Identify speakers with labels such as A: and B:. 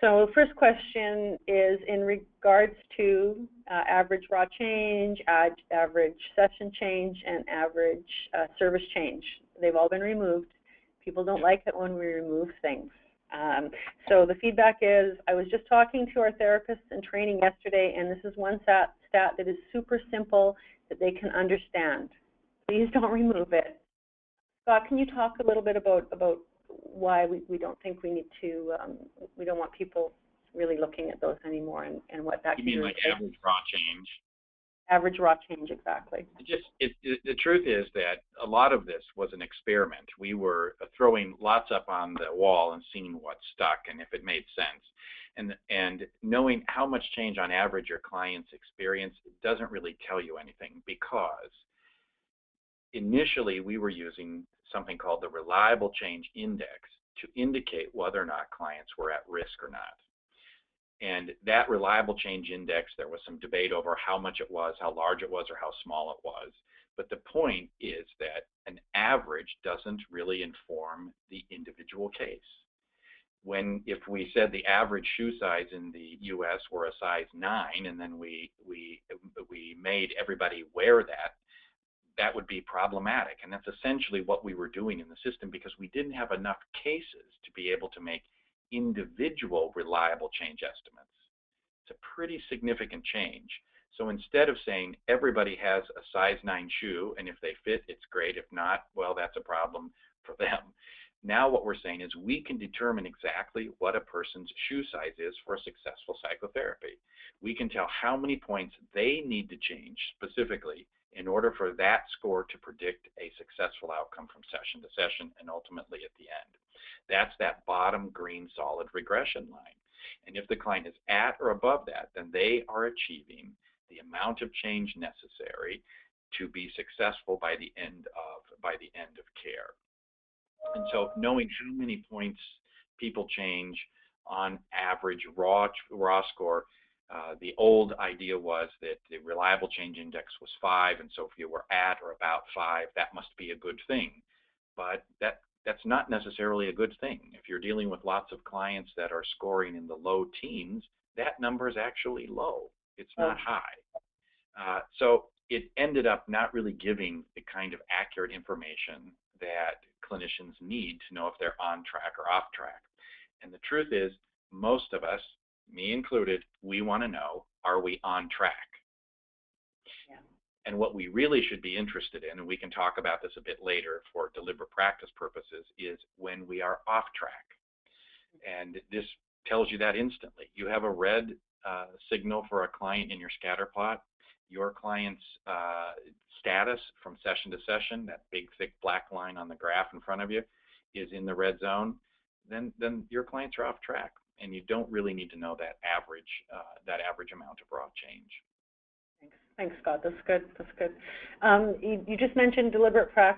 A: So first question is in regards to average raw change, average session change, and average service change. They've all been removed. People don't like it when we remove things. So the feedback is, I was just talking to our therapists in training yesterday, and this is one stat that is super simple that they can understand. Please don't remove it. Scott, can you talk a little bit about why we don't think we need to, we don't want people really looking at those anymore, and what that can do?
B: You mean like average raw change?
A: Average raw change, exactly.
B: The truth is that a lot of this was an experiment. We were throwing lots up on the wall and seeing what stuck and if it made sense. And knowing how much change on average your clients experience doesn't really tell you anything, because initially we were using something called the Reliable Change Index to indicate whether or not clients were at risk or not. And that Reliable Change Index, there was some debate over how much it was, how large it was, or how small it was. But the point is that an average doesn't really inform the individual case. If we said the average shoe size in the US were a size 9, and then we made everybody wear that, that would be problematic. And that's essentially what we were doing in the system, because we didn't have enough cases to be able to make individual reliable change estimates. It's a pretty significant change. So instead of saying everybody has a size 9 shoe, and if they fit, it's great. If not, well, that's a problem for them. Now what we're saying is we can determine exactly what a person's shoe size is for a successful psychotherapy. We can tell how many points they need to change specifically in order for that score to predict a successful outcome from session to session and ultimately at the end. That's that bottom green solid regression line. And if the client is at or above that, then they are achieving the amount of change necessary to be successful by the end of care. And so knowing how many points people change on average raw score, the old idea was that the Reliable Change Index was 5, and so if you were at or about 5, that must be a good thing. But that's not necessarily a good thing. If you're dealing with lots of clients that are scoring in the low teens, that number is actually low. It's not high. So it ended up not really giving the kind of accurate information that clinicians need to know if they're on track or off track. And the truth is, most of us, me included, we want to know, are we on track? Yeah. And what we really should be interested in, and we can talk about this a bit later for deliberate practice purposes, is when we are off track. And this tells you that instantly. You have a red signal for a client in your scatter plot. Your client's status from session to session, that big thick black line on the graph in front of you, is in the red zone, then your clients are off track. And you don't really need to know that average amount of raw change.
A: Thanks, Scott. That's good. You just mentioned deliberate practice.